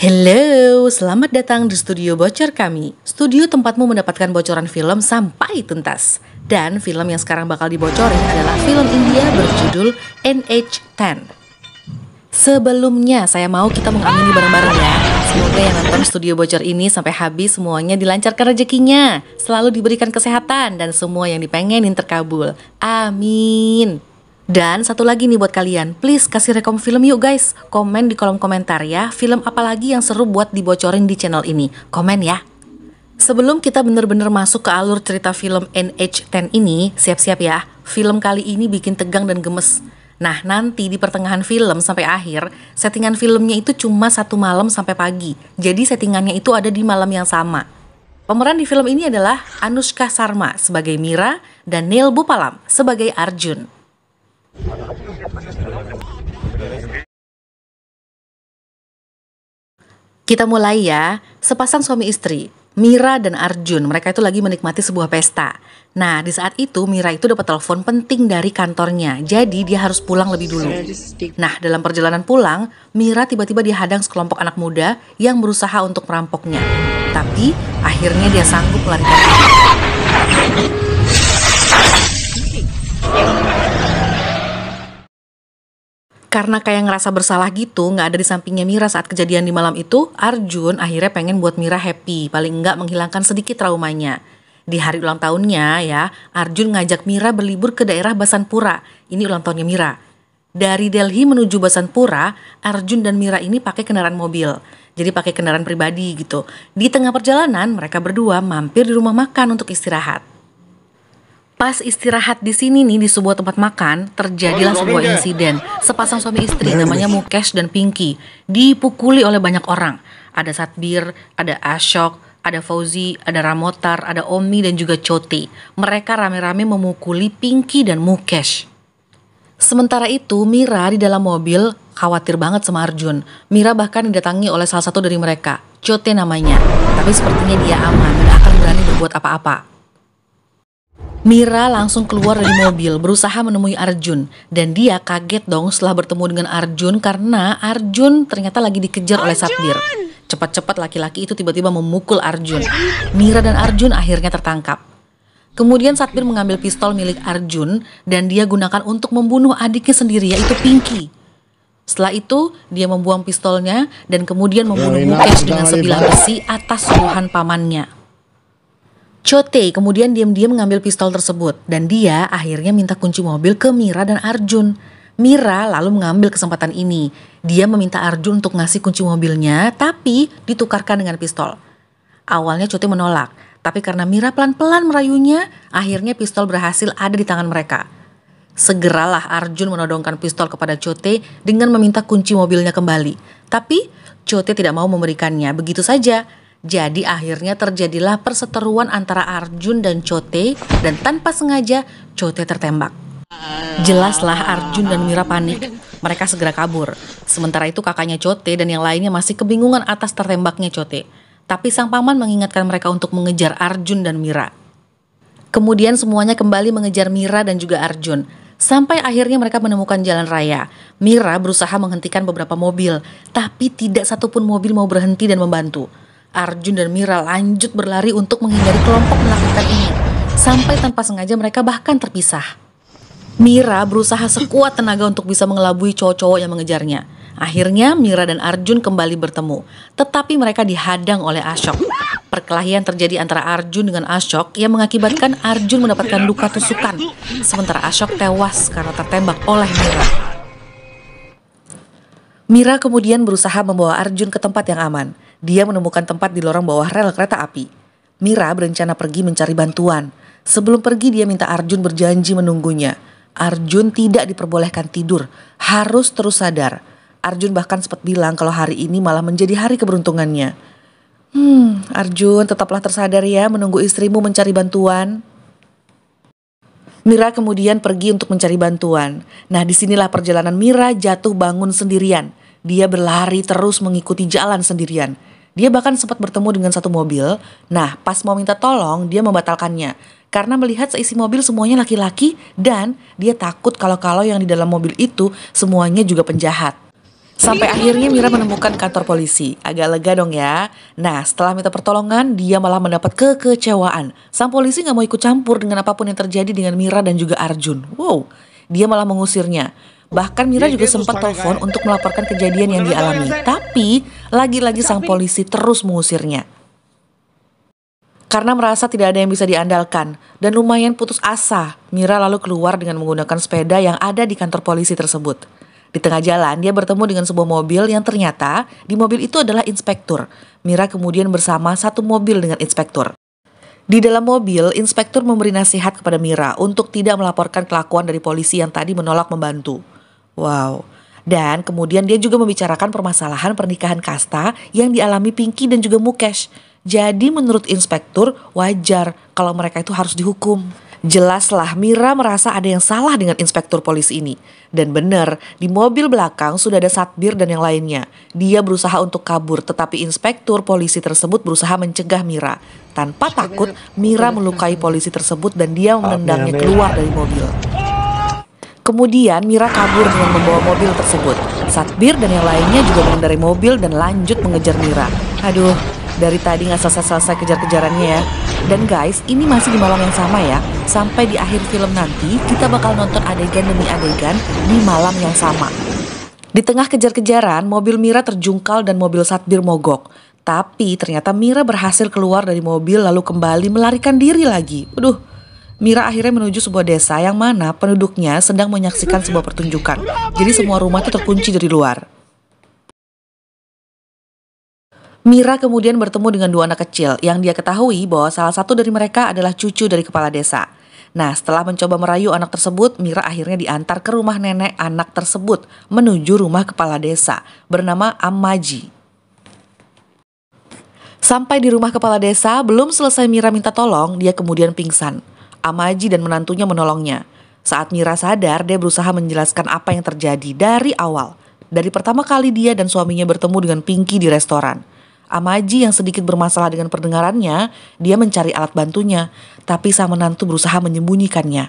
Halo, selamat datang di studio bocor kami. Studio tempatmu mendapatkan bocoran film sampai tuntas. Dan film yang sekarang bakal dibocorin adalah film India berjudul NH10. Sebelumnya saya mau kita mengamini bareng-bareng ya. Semoga yang nonton studio bocor ini sampai habis semuanya dilancarkan rezekinya, selalu diberikan kesehatan dan semua yang dipengenin terkabul. Amin. Dan satu lagi nih buat kalian, please kasih rekom film yuk guys. Komen di kolom komentar ya, film apa lagi yang seru buat dibocorin di channel ini. Komen ya. Sebelum kita bener-bener masuk ke alur cerita film NH10 ini, siap-siap ya, film kali ini bikin tegang dan gemes. Nah nanti di pertengahan film sampai akhir, settingan filmnya itu cuma 1 malam sampai pagi. Jadi settingannya itu ada di malam yang sama. Pemeran di film ini adalah Anushka Sharma sebagai Mira dan Neil Bhupalam sebagai Arjun. Kita mulai ya. Sepasang suami istri, Mira dan Arjun, mereka itu lagi menikmati sebuah pesta. Nah di saat itu Mira itu dapat telepon penting dari kantornya, jadi dia harus pulang lebih dulu. Nah dalam perjalanan pulang, Mira tiba-tiba dihadang sekelompok anak muda yang berusaha untuk merampoknya. Tapi akhirnya dia sanggup melarikan diri. Karena kayak ngerasa bersalah gitu, nggak ada di sampingnya Mira saat kejadian di malam itu, Arjun akhirnya pengen buat Mira happy, paling nggak menghilangkan sedikit traumanya. Di hari ulang tahunnya ya, Arjun ngajak Mira berlibur ke daerah Basanpura. Ini ulang tahunnya Mira. Dari Delhi menuju Basanpura, Arjun dan Mira ini pakai kendaraan mobil. Jadi pakai kendaraan pribadi gitu. Di tengah perjalanan, mereka berdua mampir di rumah makan untuk istirahat. Pas istirahat di sini nih di sebuah tempat makan, terjadilah sebuah insiden. Sepasang suami istri namanya Mukesh dan Pinky dipukuli oleh banyak orang. Ada Satbir, ada Ashok, ada Fauzi, ada Ramotar, ada Omi dan juga Chote. Mereka rame-rame memukuli Pinky dan Mukesh. Sementara itu Mira di dalam mobil khawatir banget sama Arjun. Mira bahkan didatangi oleh salah satu dari mereka, Chote namanya. Tapi sepertinya dia aman, gak akan berani berbuat apa-apa. Mira langsung keluar dari mobil berusaha menemui Arjun. Dan dia kaget dong setelah bertemu dengan Arjun karena Arjun ternyata lagi dikejar oleh Satbir. Cepat-cepat laki-laki itu tiba-tiba memukul Arjun. Mira dan Arjun akhirnya tertangkap. Kemudian Satbir mengambil pistol milik Arjun dan dia gunakan untuk membunuh adiknya sendiri yaitu Pinky. Setelah itu dia membuang pistolnya dan kemudian membunuh Mukesh dengan sebilah besi atas suruhan pamannya. Chote kemudian diam-diam mengambil pistol tersebut dan dia akhirnya minta kunci mobil ke Mira dan Arjun. Mira lalu mengambil kesempatan ini. Dia meminta Arjun untuk ngasih kunci mobilnya tapi ditukarkan dengan pistol. Awalnya Chote menolak, tapi karena Mira pelan-pelan merayunya, akhirnya pistol berhasil ada di tangan mereka. Segeralah Arjun menodongkan pistol kepada Chote dengan meminta kunci mobilnya kembali. Tapi Chote tidak mau memberikannya begitu saja. Jadi akhirnya terjadilah perseteruan antara Arjun dan Chote dan tanpa sengaja Chote tertembak. Jelaslah Arjun dan Mira panik. Mereka segera kabur. Sementara itu kakaknya Chote dan yang lainnya masih kebingungan atas tertembaknya Chote. Tapi sang paman mengingatkan mereka untuk mengejar Arjun dan Mira. Kemudian semuanya kembali mengejar Mira dan juga Arjun. Sampai akhirnya mereka menemukan jalan raya. Mira berusaha menghentikan beberapa mobil, tapi tidak satupun mobil mau berhenti dan membantu. Arjun dan Mira lanjut berlari untuk menghindari kelompok melakukan ini. Sampai tanpa sengaja mereka bahkan terpisah. Mira berusaha sekuat tenaga untuk bisa mengelabui cowok-cowok yang mengejarnya. Akhirnya Mira dan Arjun kembali bertemu. Tetapi mereka dihadang oleh Ashok. Perkelahian terjadi antara Arjun dengan Ashok yang mengakibatkan Arjun mendapatkan luka tusukan. Sementara Ashok tewas karena tertembak oleh Mira. Mira kemudian berusaha membawa Arjun ke tempat yang aman. Dia menemukan tempat di lorong bawah rel kereta api. Mira berencana pergi mencari bantuan. Sebelum pergi dia minta Arjun berjanji menunggunya. Arjun tidak diperbolehkan tidur, harus terus sadar. Arjun bahkan sempat bilang kalau hari ini malah menjadi hari keberuntungannya. Arjun, tetaplah tersadar ya menunggu istrimu mencari bantuan. Mira kemudian pergi untuk mencari bantuan. Nah, disinilah perjalanan Mira jatuh bangun sendirian. Dia berlari terus mengikuti jalan sendirian. Dia bahkan sempat bertemu dengan satu mobil. Nah, pas mau minta tolong, dia membatalkannya. Karena melihat seisi mobil semuanya laki-laki dan dia takut kalau yang di dalam mobil itu semuanya juga penjahat. Sampai akhirnya Mira menemukan kantor polisi. Agak lega dong ya. Nah, setelah minta pertolongan, dia malah mendapat kekecewaan. Sang polisi gak mau ikut campur dengan apapun yang terjadi dengan Mira dan juga Arjun. Wow, dia malah mengusirnya. Bahkan Mira juga sempat telepon untuk melaporkan kejadian yang dialami. Tapi, lagi-lagi sang polisi terus mengusirnya. Karena merasa tidak ada yang bisa diandalkan dan lumayan putus asa, Mira lalu keluar dengan menggunakan sepeda yang ada di kantor polisi tersebut. Di tengah jalan, dia bertemu dengan sebuah mobil yang ternyata di mobil itu adalah inspektur. Mira kemudian bersama satu mobil dengan inspektur. Di dalam mobil, inspektur memberi nasihat kepada Mira untuk tidak melaporkan kelakuan dari polisi yang tadi menolak membantu. Wow. Dan kemudian dia juga membicarakan permasalahan pernikahan kasta yang dialami Pinky dan juga Mukesh. Jadi menurut inspektur, wajar kalau mereka itu harus dihukum. Jelaslah Mira merasa ada yang salah dengan inspektur polisi ini. Dan benar, di mobil belakang sudah ada Satbir dan yang lainnya. Dia berusaha untuk kabur, tetapi inspektur polisi tersebut berusaha mencegah Mira. Tanpa takut, Mira melukai polisi tersebut dan dia menendangnya keluar dari mobil. Kemudian Mira kabur dengan membawa mobil tersebut. Satbir dan yang lainnya juga mengendarai mobil dan lanjut mengejar Mira. Aduh, dari tadi gak selesai-selesai kejar-kejarannya ya. Dan guys, ini masih di malam yang sama ya. Sampai di akhir film nanti, kita bakal nonton adegan demi adegan di malam yang sama. Di tengah kejar-kejaran, mobil Mira terjungkal dan mobil Satbir mogok. Tapi ternyata Mira berhasil keluar dari mobil lalu kembali melarikan diri lagi. Aduh, Mira akhirnya menuju sebuah desa yang mana penduduknya sedang menyaksikan sebuah pertunjukan. Jadi semua rumah itu terkunci dari luar. Mira kemudian bertemu dengan dua anak kecil yang dia ketahui bahwa salah satu dari mereka adalah cucu dari kepala desa. Nah, setelah mencoba merayu anak tersebut, Mira akhirnya diantar ke rumah nenek anak tersebut menuju rumah kepala desa bernama Ammaji. Sampai di rumah kepala desa, belum selesai Mira minta tolong, dia kemudian pingsan. Ammaji dan menantunya menolongnya. Saat Mira sadar, dia berusaha menjelaskan apa yang terjadi dari awal. Dari pertama kali dia dan suaminya bertemu dengan Pinky di restoran. Ammaji yang sedikit bermasalah dengan pendengarannya, dia mencari alat bantunya, tapi sang menantu berusaha menyembunyikannya.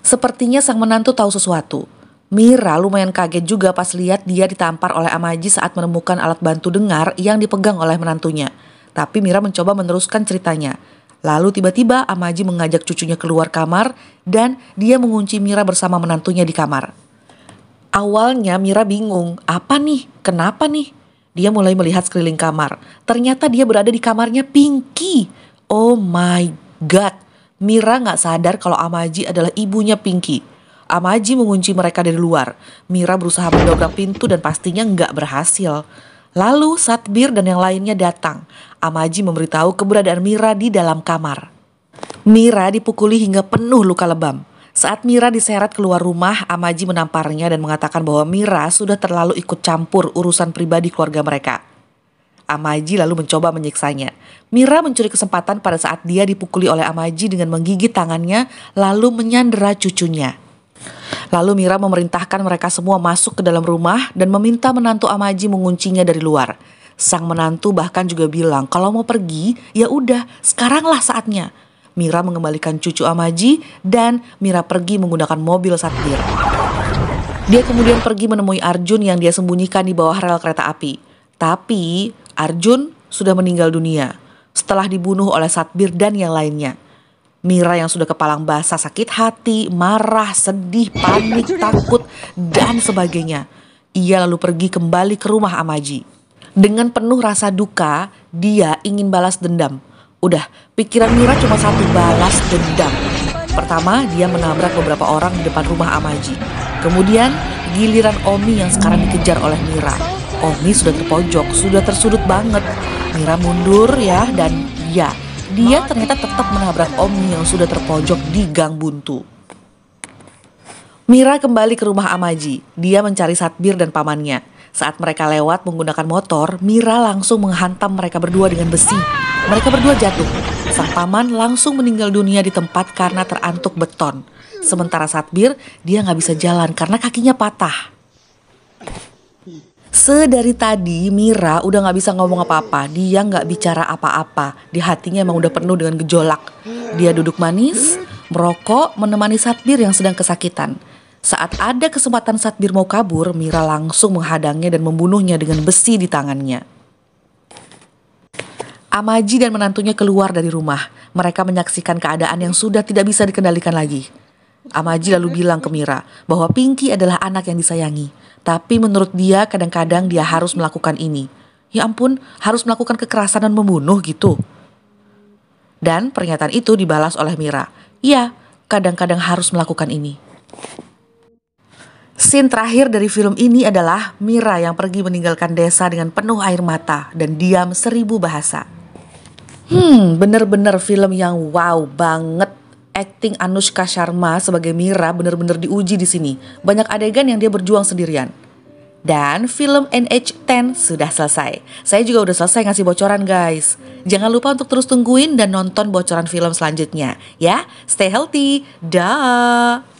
Sepertinya sang menantu tahu sesuatu. Mira lumayan kaget juga pas lihat dia ditampar oleh Ammaji saat menemukan alat bantu dengar yang dipegang oleh menantunya. Tapi Mira mencoba meneruskan ceritanya. Lalu tiba-tiba Ammaji mengajak cucunya keluar kamar dan dia mengunci Mira bersama menantunya di kamar. Awalnya Mira bingung, apa nih? Kenapa nih? Dia mulai melihat sekeliling kamar. Ternyata dia berada di kamarnya Pinky. Oh my god. Mira gak sadar kalau Ammaji adalah ibunya Pinky. Ammaji mengunci mereka dari luar. Mira berusaha mendobrak pintu dan pastinya gak berhasil. Lalu Satbir dan yang lainnya datang. Ammaji memberitahu keberadaan Mira di dalam kamar. Mira dipukuli hingga penuh luka lebam. Saat Mira diseret keluar rumah, Ammaji menamparnya dan mengatakan bahwa Mira sudah terlalu ikut campur urusan pribadi keluarga mereka. Ammaji lalu mencoba menyiksanya. Mira mencuri kesempatan pada saat dia dipukuli oleh Ammaji dengan menggigit tangannya lalu menyandera cucunya. Lalu Mira memerintahkan mereka semua masuk ke dalam rumah dan meminta menantu Ammaji menguncinya dari luar. Sang menantu bahkan juga bilang kalau mau pergi, ya udah, sekaranglah saatnya. Mira mengembalikan cucu Ammaji dan Mira pergi menggunakan mobil Satbir. Dia kemudian pergi menemui Arjun yang dia sembunyikan di bawah rel kereta api. Tapi Arjun sudah meninggal dunia setelah dibunuh oleh Satbir dan yang lainnya. Mira yang sudah kepalang basah, sakit hati, marah, sedih, panik, takut, dan sebagainya. Ia lalu pergi kembali ke rumah Ammaji. Dengan penuh rasa duka, dia ingin balas dendam. Udah, pikiran Mira cuma satu, balas dendam. Pertama, dia menabrak beberapa orang di depan rumah Ammaji. Kemudian, giliran Omi yang sekarang dikejar oleh Mira. Omi sudah terpojok, sudah tersudut banget. Mira mundur ya, dan ya, dia ternyata tetap menabrak Omi yang sudah terpojok di gang buntu. Mira kembali ke rumah Ammaji. Dia mencari Satbir dan pamannya. Saat mereka lewat menggunakan motor, Mira langsung menghantam mereka berdua dengan besi. Mereka berdua jatuh. Sang paman langsung meninggal dunia di tempat karena terantuk beton. Sementara Satbir, dia nggak bisa jalan karena kakinya patah. Sedari tadi Mira udah gak bisa ngomong apa-apa. Dia gak bicara apa-apa. Di hatinya emang udah penuh dengan gejolak. Dia duduk manis, merokok, menemani Satbir yang sedang kesakitan. Saat ada kesempatan Satbir mau kabur, Mira langsung menghadangnya dan membunuhnya dengan besi di tangannya. Amaji dan menantunya keluar dari rumah. Mereka menyaksikan keadaan yang sudah tidak bisa dikendalikan lagi. Amaji lalu bilang ke Mira bahwa Pinky adalah anak yang disayangi. Tapi menurut dia kadang-kadang dia harus melakukan ini. Ya ampun, harus melakukan kekerasan dan membunuh gitu. Dan pernyataan itu dibalas oleh Mira. Iya, kadang-kadang harus melakukan ini. Scene terakhir dari film ini adalah Mira yang pergi meninggalkan desa dengan penuh air mata dan diam 1000 bahasa. Bener-bener film yang wow banget. Acting Anushka Sharma sebagai Mira benar-benar diuji di sini. Banyak adegan yang dia berjuang sendirian. Dan film NH10 sudah selesai. Saya juga udah selesai ngasih bocoran guys. Jangan lupa untuk terus tungguin dan nonton bocoran film selanjutnya. Ya, stay healthy. Dah.